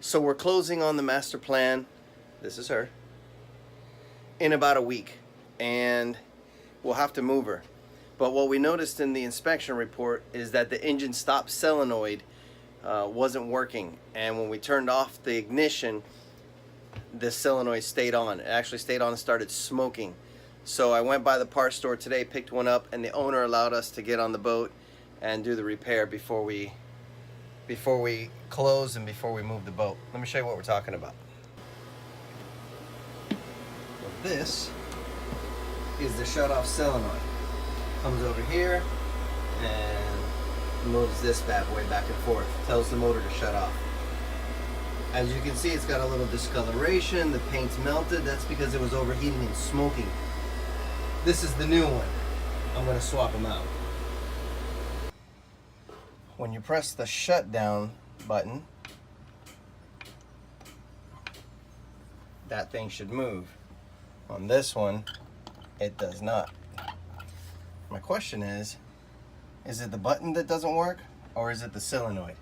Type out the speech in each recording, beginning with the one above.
So we're closing on the master plan. This is her. In about a week, and we'll have to move her. But what we noticed in the inspection report is that the engine stop solenoid wasn't working, and when we turned off the ignition, the solenoid stayed on. It actually stayed on and started smoking. So I went by the parts store today, picked one up, and the owner allowed us to get on the boat and do the repair before we close and before we move the boat. Let me show you what we're talking about. This is the shut-off solenoid. Comes over here and moves this bad boy back and forth. Tells the motor to shut off. As you can see, it's got a little discoloration. The paint's melted. That's because it was overheating and smoking. This is the new one. I'm going to swap them out. When you press the shutdown button, that thing should move. On this one, it does not. My question is it the button that doesn't work, or is it the solenoid?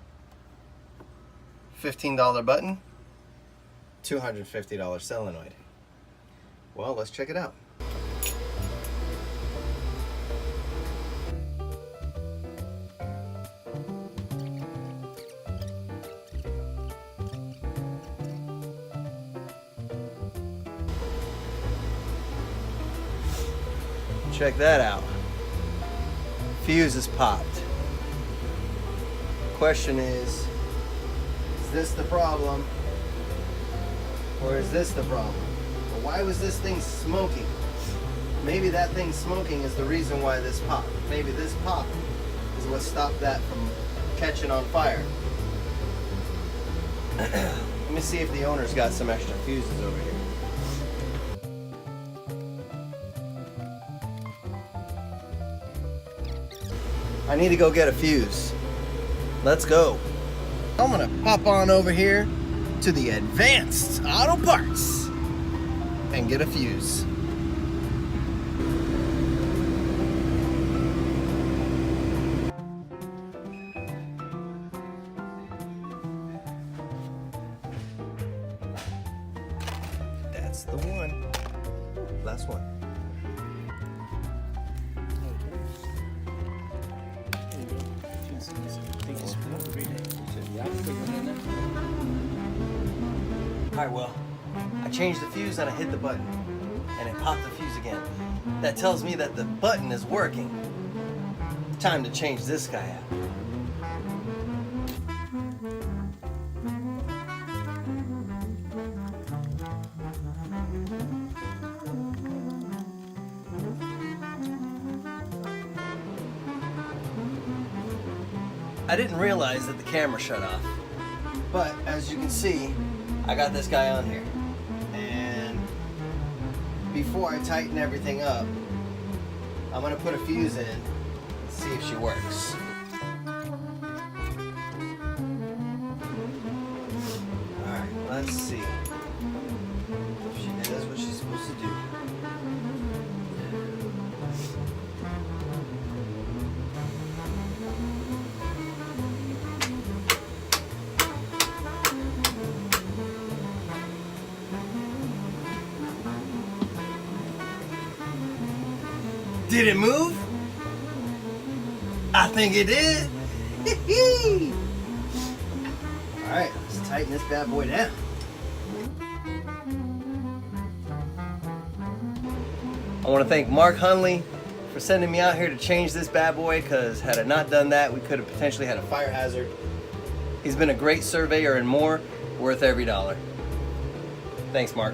$15 button, $250 solenoid. Well, let's check it out. Check that out. Fuse is popped. Question is this the problem? Or is this the problem? Or why was this thing smoking? Maybe that thing smoking is the reason why this popped. Maybe this pop is what stopped that from catching on fire. Let me see if the owner's got some extra fuses over here. I need to go get a fuse. Let's go. I'm gonna pop on over here to the Advanced Auto Parts and get a fuse. That's the one. Last one. Alright, well, I changed the fuse and I hit the button and it popped the fuse again. That tells me that the button is working. Time to change this guy out. I didn't realize that the camera shut off, but as you can see, I got this guy on here, and before I tighten everything up, I'm going to put a fuse in, see if she works. Alright, let's see if she does what she's supposed to do. Did it move? I think it did. Alright, let's tighten this bad boy down. I want to thank Mark Hunley for sending me out here to change this bad boy, because had I not done that, we could have potentially had a fire hazard. He's been a great surveyor and more, worth every dollar. Thanks, Mark.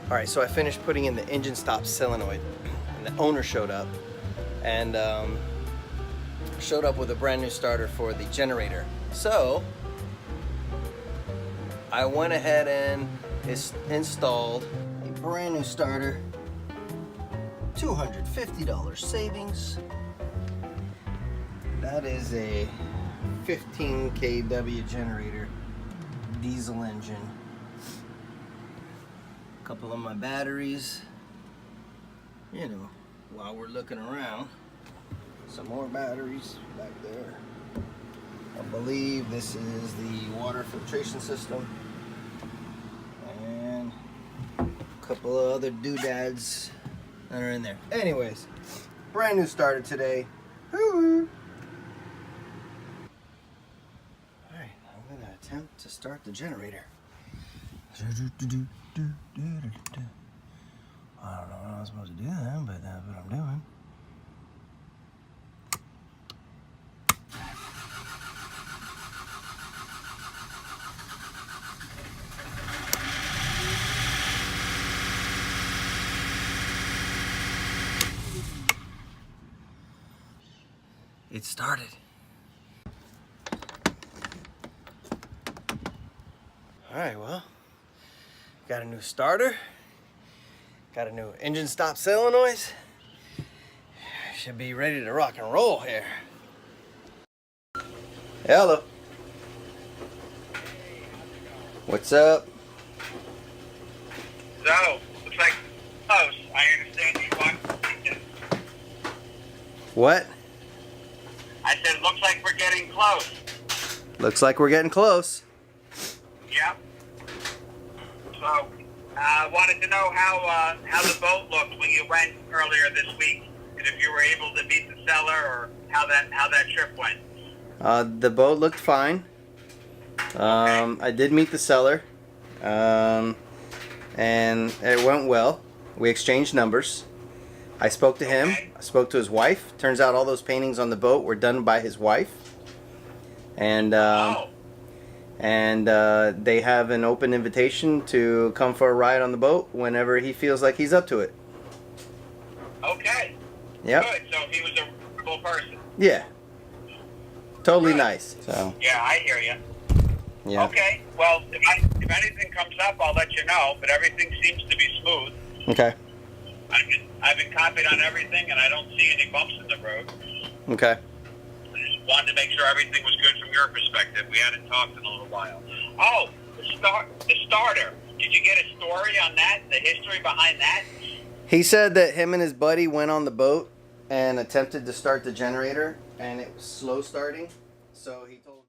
Alright, so I finished putting in the engine stop solenoid, and the owner showed up, and showed up with a brand new starter for the generator. So I went ahead and installed a brand new starter, $250 savings. That is a 15 kW generator, diesel engine. Couple of my batteries, you know, while we're looking around. Some more batteries back there. I believe this is the water filtration system. And a couple of other doodads that are in there. Anyways, brand new starter today. Woo! Alright, I'm gonna attempt to start the generator. I don't know how I'm supposed to do that, but that's what I'm doing. It started. Alright, well, got a new starter, got a new engine stop solenoid. Should be ready to rock and roll here. Hello. What's up? So, looks like close. I understand you want. What? I said, looks like we're getting close. Looks like we're getting close. Yep. So, wanted to know how the boat looked when you went earlier this week, and if you were able to beat the seller, or how that trip went. The boat looked fine. I did meet the seller, and it went well. We exchanged numbers. I spoke to him. I spoke to his wife. Turns out all those paintings on the boat were done by his wife. And they have an open invitation to come for a ride on the boat whenever he feels like he's up to it. Okay. Yep. Good. So he was a reasonable person. Yeah. Totally Good. nice. So. Yeah, I hear you. Yeah. Okay. Well, if anything comes up, I'll let you know. But everything seems to be smooth. Okay. I've been copied on everything, and I don't see any bumps in the road. Okay. I just wanted to make sure everything was good from your perspective. We hadn't talked in a little while. Oh, the starter. Did you get a story on that? The history behind that? He said that him and his buddy went on the boat and attempted to start the generator, and it was slow starting. So he told.